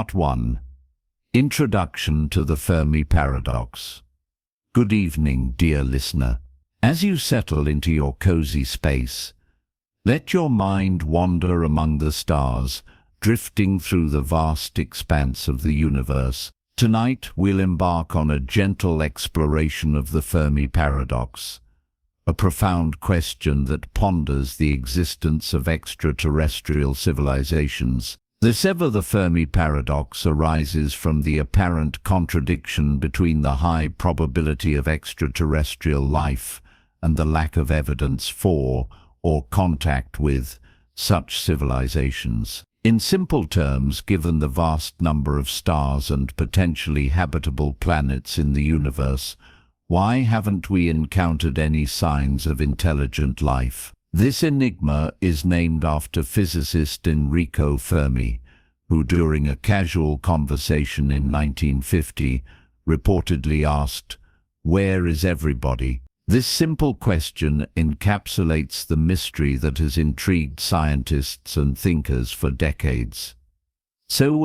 Part 1. Introduction to the Fermi Paradox. Good evening, dear listener. As you settle into your cozy space, let your mind wander among the stars, drifting through the vast expanse of the universe. Tonight, we'll embark on a gentle exploration of the Fermi Paradox, a profound question that ponders the existence of extraterrestrial civilizations. The Fermi Paradox arises from the apparent contradiction between the high probability of extraterrestrial life and the lack of evidence for or contact with such civilizations. In simple terms, given the vast number of stars and potentially habitable planets in the universe, why haven't we encountered any signs of intelligent life? This enigma is named after physicist Enrico Fermi, who during a casual conversation in 1950 reportedly asked, "Where is everybody?" This simple question encapsulates the mystery that has intrigued scientists and thinkers for decades. So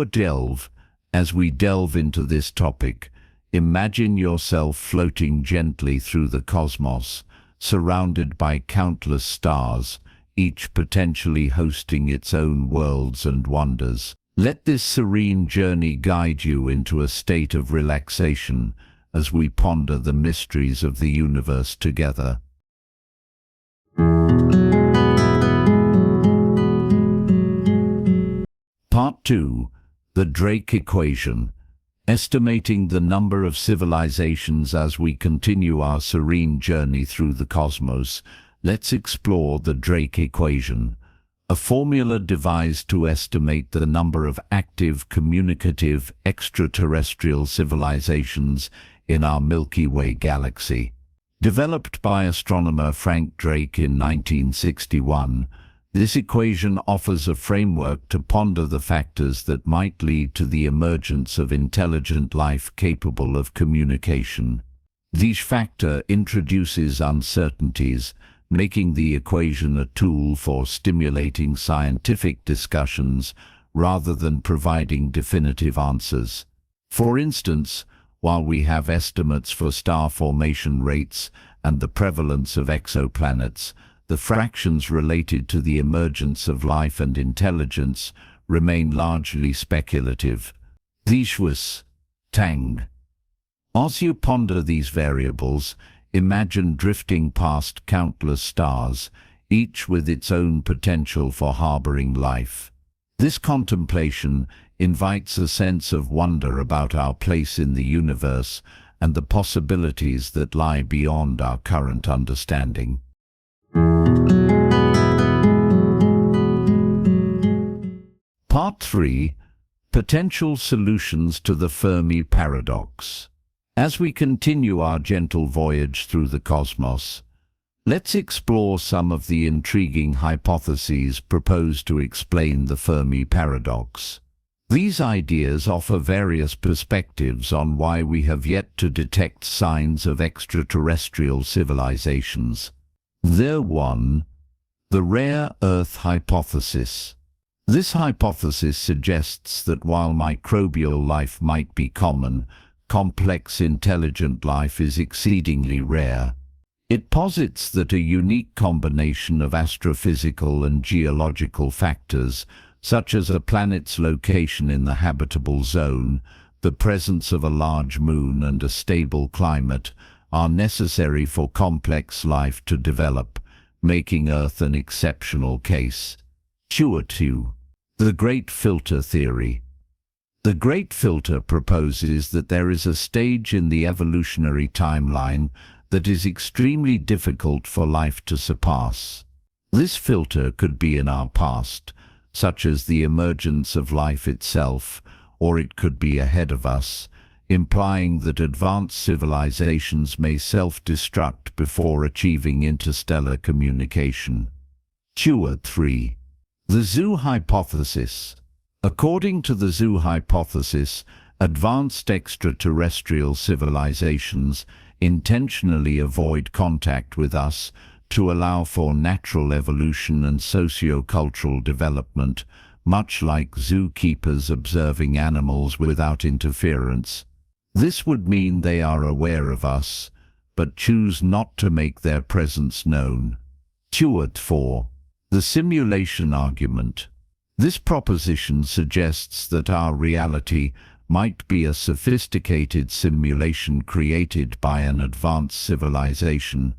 as we delve into this topic, imagine yourself floating gently through the cosmos, surrounded by countless stars, each potentially hosting its own worlds and wonders. Let this serene journey guide you into a state of relaxation as we ponder the mysteries of the universe together. Part 2. The Drake Equation. Estimating the number of civilizations. As we continue our serene journey through the cosmos, let's explore the Drake Equation, a formula devised to estimate the number of active, communicative, extraterrestrial civilizations in our Milky Way galaxy. Developed by astronomer Frank Drake in 1961, this equation offers a framework to ponder the factors that might lead to the emergence of intelligent life capable of communication. Each factor introduces uncertainties, making the equation a tool for stimulating scientific discussions rather than providing definitive answers. For instance, while we have estimates for star formation rates and the prevalence of exoplanets, the fractions related to the emergence of life and intelligence remain largely speculative. Tang. As you ponder these variables, imagine drifting past countless stars, each with its own potential for harboring life. This contemplation invites a sense of wonder about our place in the universe and the possibilities that lie beyond our current understanding. Part 3. Potential solutions to the Fermi Paradox. As we continue our gentle voyage through the cosmos, let's explore some of the intriguing hypotheses proposed to explain the Fermi Paradox. These ideas offer various perspectives on why we have yet to detect signs of extraterrestrial civilizations. 1. The rare Earth hypothesis. This hypothesis suggests that while microbial life might be common, complex intelligent life is exceedingly rare. It posits that a unique combination of astrophysical and geological factors, such as a planet's location in the habitable zone, the presence of a large moon and a stable climate, are necessary for complex life to develop, making Earth an exceptional case. 2. The Great Filter Theory. The Great Filter proposes that there is a stage in the evolutionary timeline that is extremely difficult for life to surpass. This filter could be in our past, such as the emergence of life itself, or it could be ahead of us, implying that advanced civilizations may self-destruct before achieving interstellar communication. 3. The Zoo Hypothesis. According to the Zoo Hypothesis, advanced extraterrestrial civilizations intentionally avoid contact with us to allow for natural evolution and socio-cultural development, much like zookeepers observing animals without interference. This would mean they are aware of us, but choose not to make their presence known. 4. The simulation argument. This proposition suggests that our reality might be a sophisticated simulation created by an advanced civilization.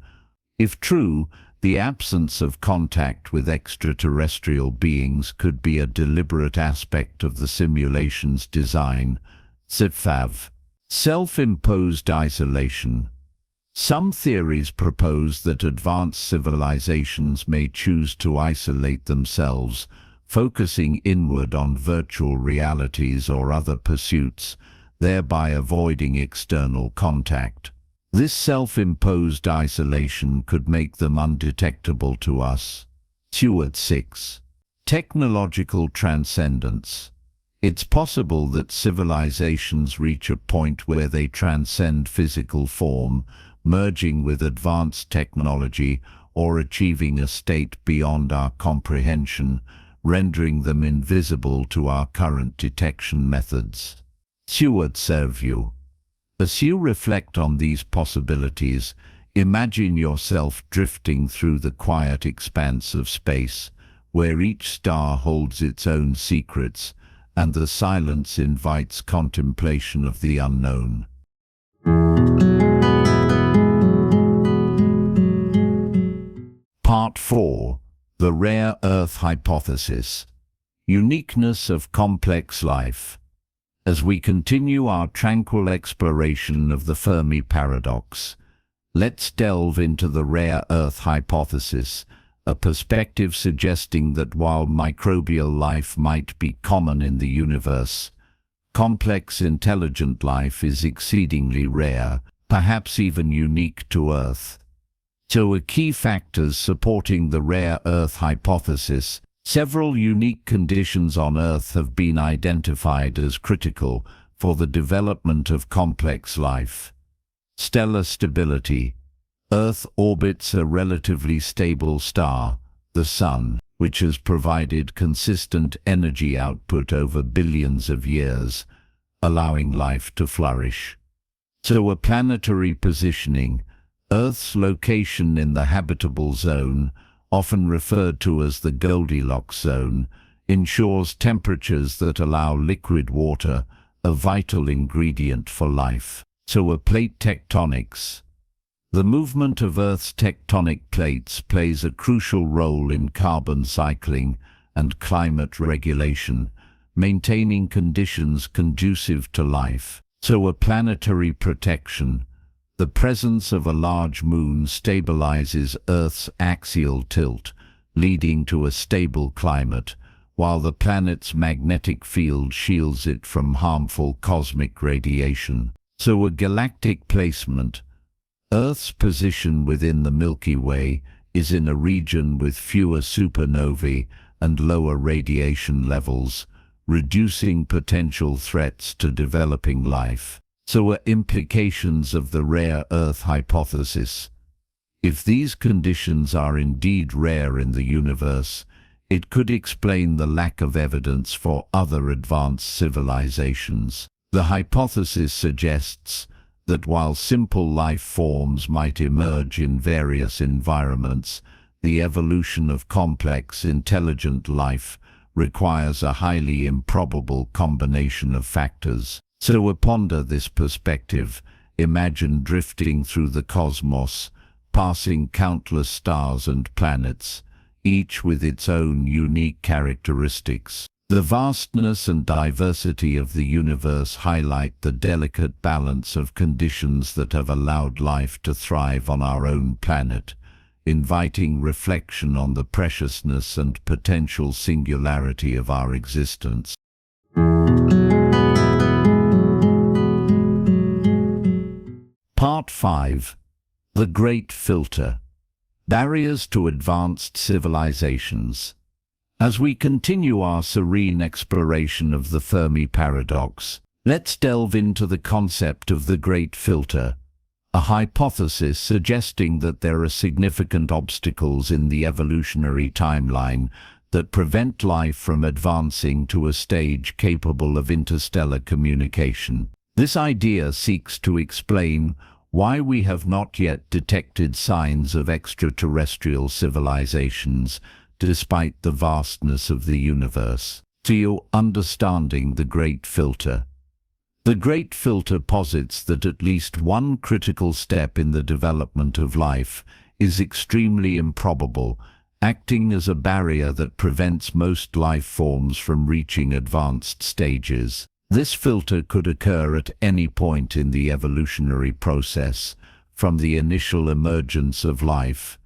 If true, the absence of contact with extraterrestrial beings could be a deliberate aspect of the simulation's design. SETI. Self-imposed isolation. Some theories propose that advanced civilizations may choose to isolate themselves, focusing inward on virtual realities or other pursuits, thereby avoiding external contact. This self-imposed isolation could make them undetectable to us. 6. Technological transcendence. It's possible that civilizations reach a point where they transcend physical form, merging with advanced technology or achieving a state beyond our comprehension, rendering them invisible to our current detection methods. 7. As you reflect on these possibilities, imagine yourself drifting through the quiet expanse of space, where each star holds its own secrets, and the silence invites contemplation of the unknown. Part 4. The Rare Earth Hypothesis. Uniqueness of complex life. As we continue our tranquil exploration of the Fermi Paradox, let's delve into the Rare Earth Hypothesis, a perspective suggesting that while microbial life might be common in the universe, complex intelligent life is exceedingly rare, perhaps even unique to Earth. So, key factors supporting the Rare Earth Hypothesis. Several unique conditions on Earth have been identified as critical for the development of complex life. Stellar stability. Earth orbits a relatively stable star, the Sun, which has provided consistent energy output over billions of years, allowing life to flourish. So, a planetary positioning. Earth's location in the habitable zone, often referred to as the Goldilocks zone, ensures temperatures that allow liquid water, a vital ingredient for life. So, plate tectonics. The movement of Earth's tectonic plates plays a crucial role in carbon cycling and climate regulation, maintaining conditions conducive to life. So, planetary protection. The presence of a large moon stabilizes Earth's axial tilt, leading to a stable climate, while the planet's magnetic field shields it from harmful cosmic radiation. So, galactic placement. Earth's position within the Milky Way is in a region with fewer supernovae and lower radiation levels, reducing potential threats to developing life. So, implications of the Rare Earth Hypothesis. If these conditions are indeed rare in the universe, it could explain the lack of evidence for other advanced civilizations. The hypothesis suggests that while simple life forms might emerge in various environments, the evolution of complex, intelligent life requires a highly improbable combination of factors. So, ponder this perspective. Imagine drifting through the cosmos, passing countless stars and planets, each with its own unique characteristics. The vastness and diversity of the universe highlight the delicate balance of conditions that have allowed life to thrive on our own planet, inviting reflection on the preciousness and potential singularity of our existence. Part 5. The Great Filter. Barriers to Advanced Civilizations. As we continue our serene exploration of the Fermi Paradox, let's delve into the concept of the Great Filter, a hypothesis suggesting that there are significant obstacles in the evolutionary timeline that prevent life from advancing to a stage capable of interstellar communication. This idea seeks to explain why we have not yet detected signs of extraterrestrial civilizations, despite the vastness of the universe. To your understanding the Great Filter. The Great Filter posits that at least one critical step in the development of life is extremely improbable, acting as a barrier that prevents most life forms from reaching advanced stages. This filter could occur at any point in the evolutionary process, from the initial emergence of life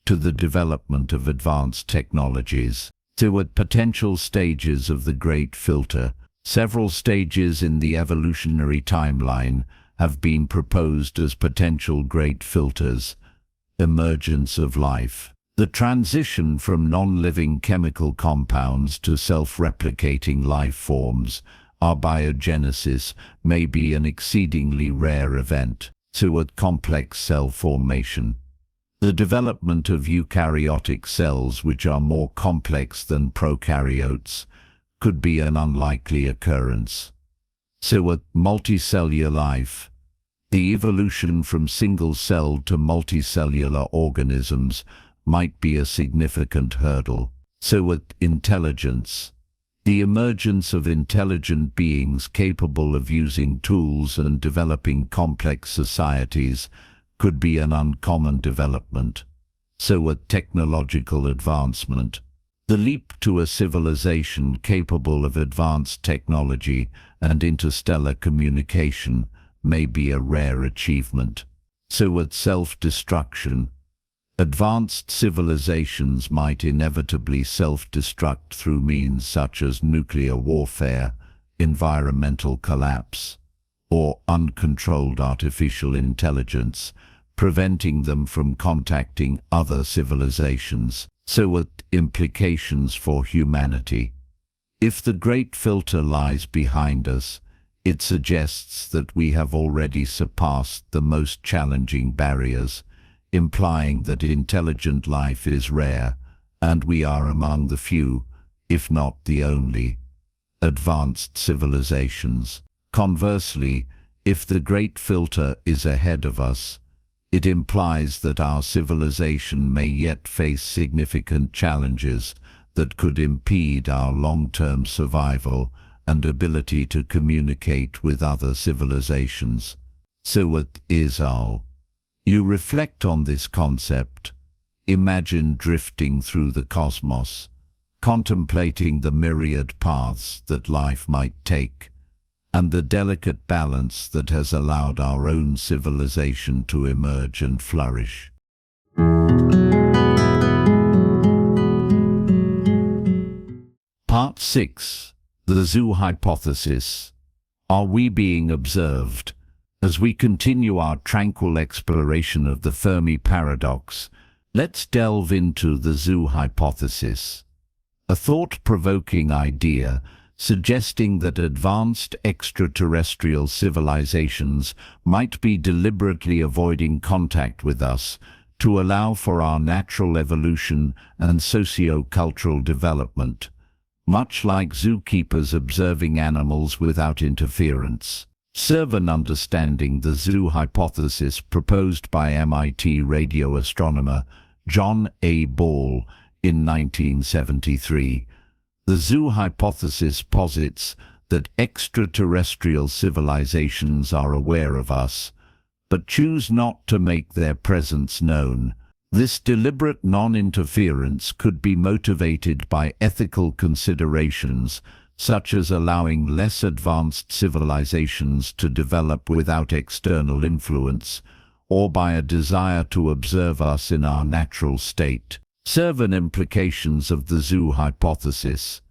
to the development of advanced technologies. So at potential stages of the Great Filter, several stages in the evolutionary timeline have been proposed as potential great filters. Emergence of life. The transition from non-living chemical compounds to self-replicating life forms, abiogenesis, may be an exceedingly rare event. So at complex cell formation. The development of eukaryotic cells, which are more complex than prokaryotes, could be an unlikely occurrence. So at multicellular life, the evolution from single-celled to multicellular organisms might be a significant hurdle. So at intelligence, the emergence of intelligent beings capable of using tools and developing complex societies could be an uncommon development. So at technological advancement, the leap to a civilization capable of advanced technology and interstellar communication may be a rare achievement. So at self-destruction, advanced civilizations might inevitably self-destruct through means such as nuclear warfare, environmental collapse, or uncontrolled artificial intelligence, preventing them from contacting other civilizations. So at implications for humanity. If the Great Filter lies behind us, it suggests that we have already surpassed the most challenging barriers, implying that intelligent life is rare, and we are among the few, if not the only, advanced civilizations. Conversely, if the Great Filter is ahead of us, it implies that our civilization may yet face significant challenges that could impede our long-term survival and ability to communicate with other civilizations. So what is all? You reflect on this concept. Imagine drifting through the cosmos, contemplating the myriad paths that life might take, and the delicate balance that has allowed our own civilization to emerge and flourish. Part 6. The Zoo Hypothesis. Are we being observed? As we continue our tranquil exploration of the Fermi Paradox, let's delve into the Zoo Hypothesis. A thought-provoking idea suggesting that advanced extraterrestrial civilizations might be deliberately avoiding contact with us to allow for our natural evolution and socio-cultural development, much like zookeepers observing animals without interference. Serve an understanding the Zoo Hypothesis proposed by MIT radio astronomer John A. Ball in 1973. The Zoo Hypothesis posits that extraterrestrial civilizations are aware of us, but choose not to make their presence known. This deliberate non-interference could be motivated by ethical considerations, such as allowing less advanced civilizations to develop without external influence, or by a desire to observe us in our natural state. Serve implications of the Zoo Hypothesis.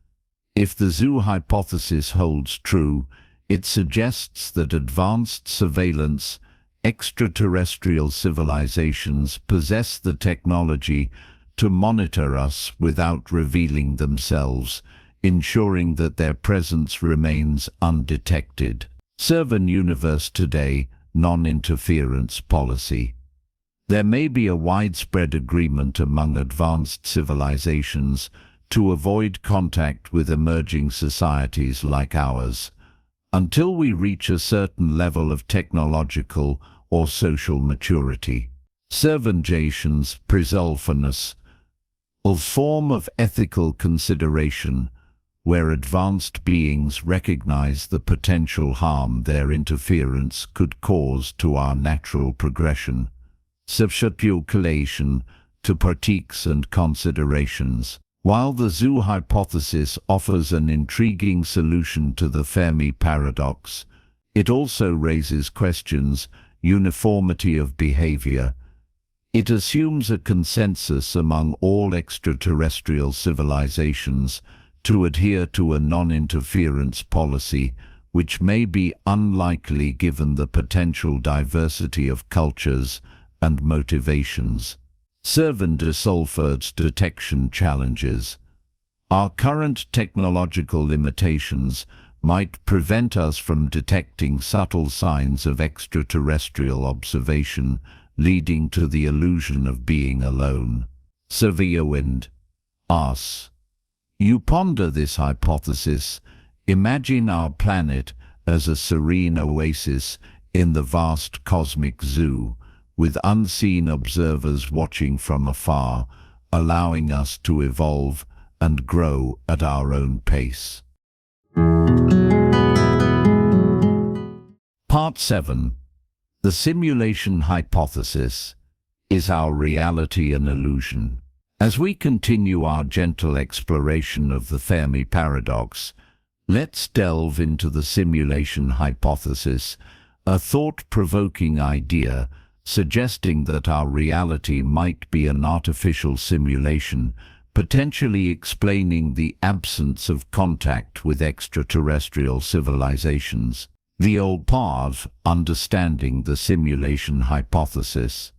If the Zoo Hypothesis holds true, it suggests that advanced surveillance, extraterrestrial civilizations possess the technology to monitor us without revealing themselves, ensuring that their presence remains undetected. Serve an universe today, non-interference policy. There may be a widespread agreement among advanced civilizations to avoid contact with emerging societies like ours, until we reach a certain level of technological or social maturity. Servangations prisolphanus, a form of ethical consideration where advanced beings recognize the potential harm their interference could cause to our natural progression. Substitution to pratiques and considerations. While the zoo hypothesis offers an intriguing solution to the Fermi paradox, it also raises questions: uniformity of behavior. It assumes a consensus among all extraterrestrial civilizations to adhere to a non-interference policy, which may be unlikely given the potential diversity of cultures and motivations. Servangations detection challenges. Our current technological limitations might prevent us from detecting subtle signs of extraterrestrial observation, leading to the illusion of being alone. Unwind asks, you ponder this hypothesis. Imagine our planet as a serene oasis in the vast cosmic zoo, with unseen observers watching from afar, allowing us to evolve and grow at our own pace. Part 7. The simulation hypothesis. Is our reality an illusion? As we continue our gentle exploration of the Fermi paradox, let's delve into the simulation hypothesis, a thought-provoking idea suggesting that our reality might be an artificial simulation, potentially explaining the absence of contact with extraterrestrial civilizations. The old part, understanding the simulation hypothesis.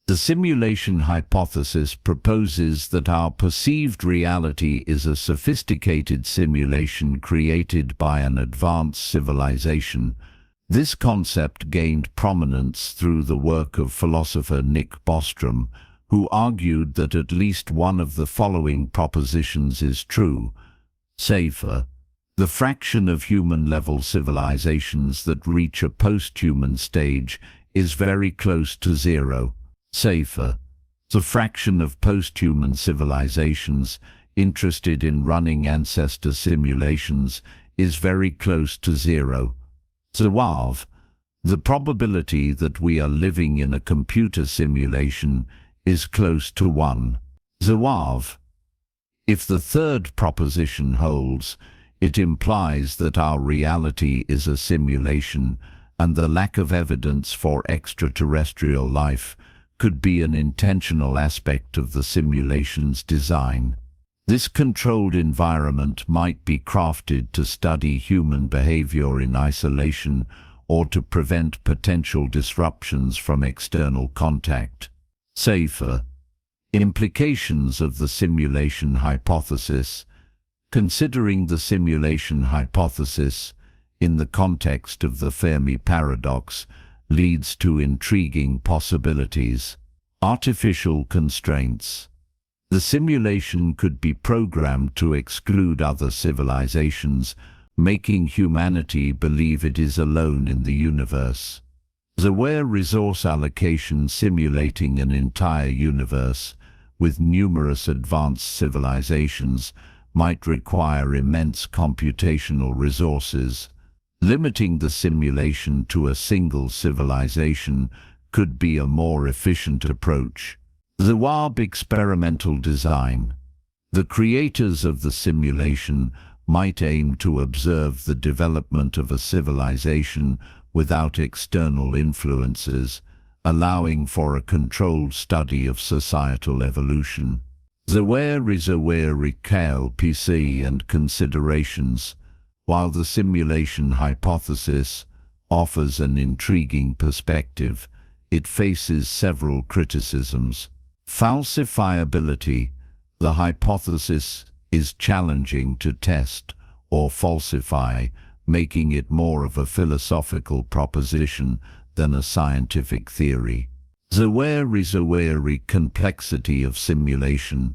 The simulation hypothesis proposes that our perceived reality is a sophisticated simulation created by an advanced civilization. This concept gained prominence through the work of philosopher Nick Bostrom, who argued that at least one of the following propositions is true. Safer. The fraction of human-level civilizations that reach a post-human stage is very close to zero. Safer. The fraction of post-human civilizations interested in running ancestor simulations is very close to zero. Suave. The probability that we are living in a computer simulation is close to 1. Suave. If the third proposition holds, it implies that our reality is a simulation, and the lack of evidence for extraterrestrial life could be an intentional aspect of the simulation's design. This controlled environment might be crafted to study human behavior in isolation or to prevent potential disruptions from external contact. Safer. Implications of the simulation hypothesis. Considering the simulation hypothesis in the context of the Fermi paradox leads to intriguing possibilities. Artificial constraints. The simulation could be programmed to exclude other civilizations, making humanity believe it is alone in the universe. Aware resource allocation simulating an entire universe with numerous advanced civilizations might require immense computational resources. Limiting the simulation to a single civilization could be a more efficient approach. The WAB experimental design. The creators of the simulation might aim to observe the development of a civilization without external influences, allowing for a controlled study of societal evolution. Aware is aware recall PC and considerations. While the simulation hypothesis offers an intriguing perspective, it faces several criticisms. Falsifiability. The hypothesis is challenging to test or falsify, making it more of a philosophical proposition than a scientific theory. Aware is aware complexity of simulation.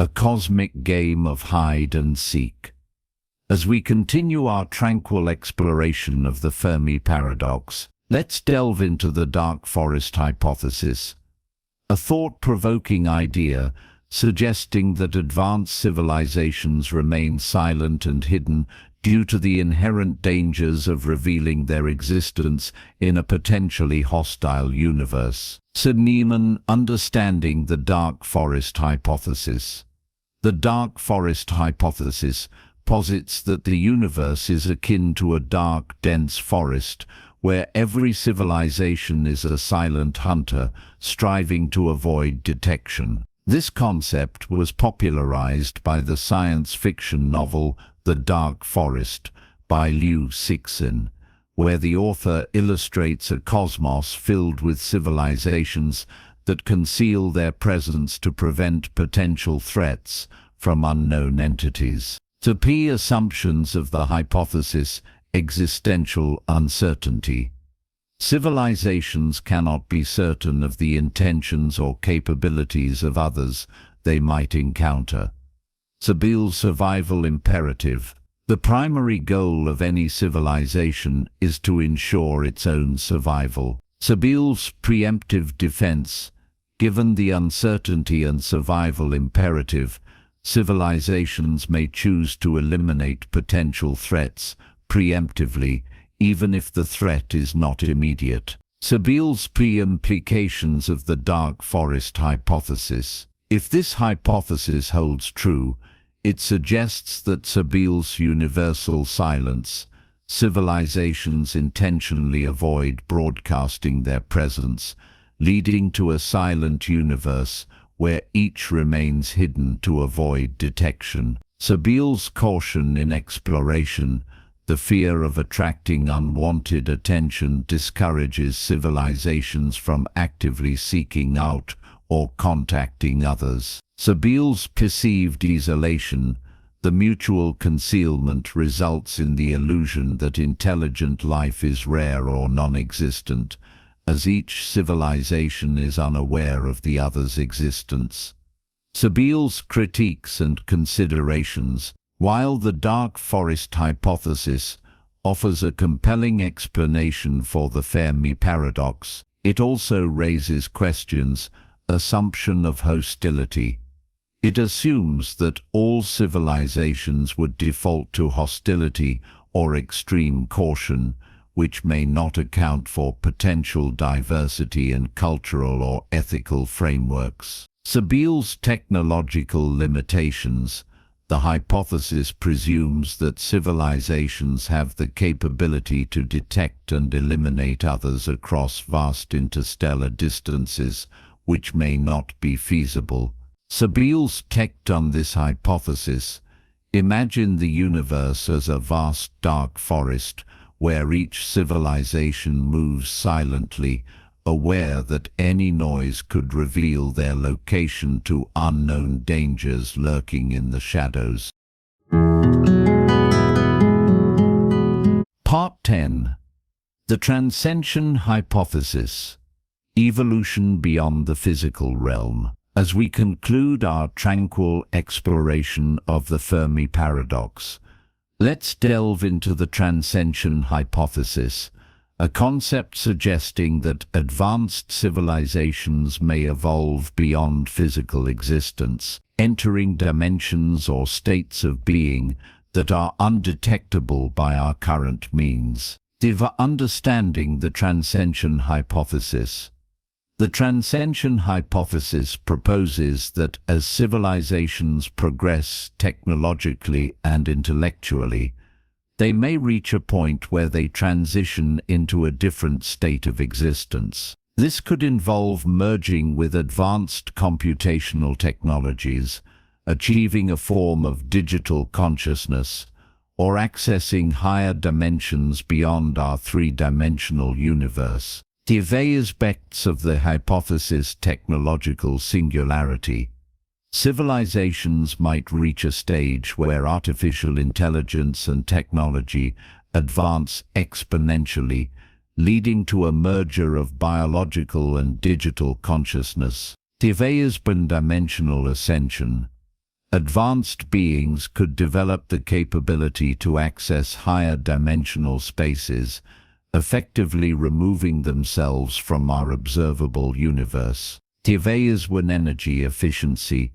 a cosmic game of hide and seek. As we continue our tranquil exploration of the Fermi Paradox, let's delve into the dark forest hypothesis, a thought-provoking idea suggesting that advanced civilizations remain silent and hidden due to the inherent dangers of revealing their existence in a potentially hostile universe. Nieman, understanding the dark forest hypothesis. The dark forest hypothesis posits that the universe is akin to a dark, dense forest where every civilization is a silent hunter striving to avoid detection. This concept was popularized by the science fiction novel The Dark Forest by Liu Cixin, where the author illustrates a cosmos filled with civilizations that conceal their presence to prevent potential threats from unknown entities. The key assumptions of the hypothesis: existential uncertainty. Civilizations cannot be certain of the intentions or capabilities of others they might encounter. Sabile's survival imperative. The primary goal of any civilization is to ensure its own survival. Sabile's preemptive defense. Given the uncertainty and survival imperative, civilizations may choose to eliminate potential threats preemptively, even if the threat is not immediate. Sabile's pre-implications of the dark forest hypothesis. If this hypothesis holds true, it suggests that Sabile's universal silence, civilizations intentionally avoid broadcasting their presence, leading to a silent universe where each remains hidden to avoid detection. Sabile's caution in exploration. The fear of attracting unwanted attention discourages civilizations from actively seeking out or contacting others. Sabile's perceived isolation. The mutual concealment results in the illusion that intelligent life is rare or non-existent, as each civilization is unaware of the other's existence. Sabile's critiques and considerations. While the dark forest hypothesis offers a compelling explanation for the Fermi paradox, it also raises questions. Assumption of hostility. It assumes that all civilizations would default to hostility or extreme caution, which may not account for potential diversity in cultural or ethical frameworks. Sabile's technological limitations. The hypothesis presumes that civilizations have the capability to detect and eliminate others across vast interstellar distances, which may not be feasible. Sabile's take on this hypothesis. Imagine the universe as a vast dark forest where each civilization moves silently, aware that any noise could reveal their location to unknown dangers lurking in the shadows. Part 10. The Transcension Hypothesis. Evolution beyond the physical realm. As we conclude our tranquil exploration of the Fermi Paradox, let's delve into the Transcension Hypothesis, a concept suggesting that advanced civilizations may evolve beyond physical existence, entering dimensions or states of being that are undetectable by our current means. Understanding the Transcension Hypothesis. The Transcension Hypothesis proposes that as civilizations progress technologically and intellectually, they may reach a point where they transition into a different state of existence. This could involve merging with advanced computational technologies, achieving a form of digital consciousness, or accessing higher dimensions beyond our three-dimensional universe. The aspects of the hypothesis: technological singularity. Civilizations might reach a stage where artificial intelligence and technology advance exponentially, leading to a merger of biological and digital consciousness. The dimensional ascension. Advanced beings could develop the capability to access higher dimensional spaces, effectively removing themselves from our observable universe. Tiveas when energy efficiency,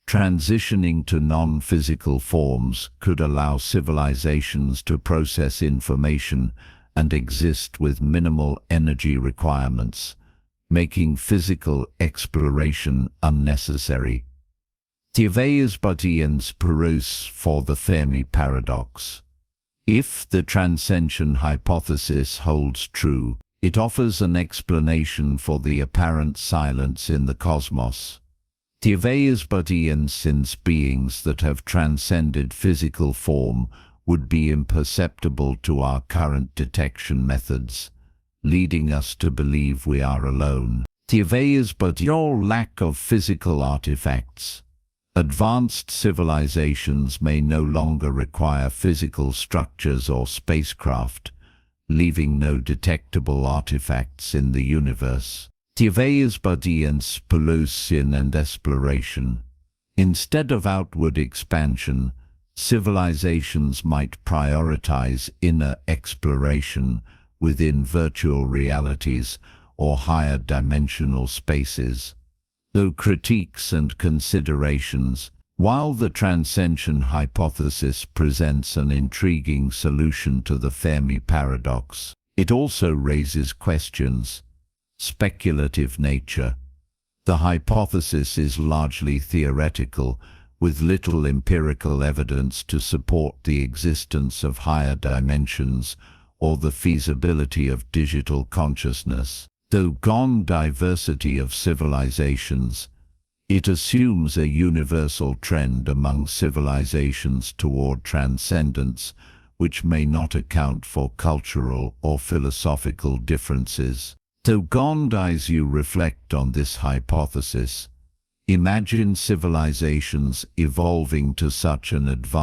transitioning to non-physical forms, could allow civilizations to process information and exist with minimal energy requirements, making physical exploration unnecessary. Tiveas bodiens perus for the Fermi Paradox. If the transcension hypothesis holds true, it offers an explanation for the apparent silence in the cosmos. Tiveas bodiens, since beings that have transcended physical form would be imperceptible to our current detection methods, leading us to believe we are alone. Tiveas but your lack of physical artifacts. Advanced civilizations may no longer require physical structures or spacecraft, leaving no detectable artifacts in the universe. Tiveas bodiens pollution and exploration. Instead of outward expansion, civilizations might prioritize inner exploration within virtual realities or higher dimensional spaces. Though critiques and considerations, while the transcension hypothesis presents an intriguing solution to the Fermi paradox, it also raises questions. Speculative nature. The hypothesis is largely theoretical, with little empirical evidence to support the existence of higher dimensions or the feasibility of digital consciousness. Though gone diversity of civilizations, it assumes a universal trend among civilizations toward transcendence, which may not account for cultural or philosophical differences. Though gone as you reflect on this hypothesis, imagine civilizations evolving to such an advanced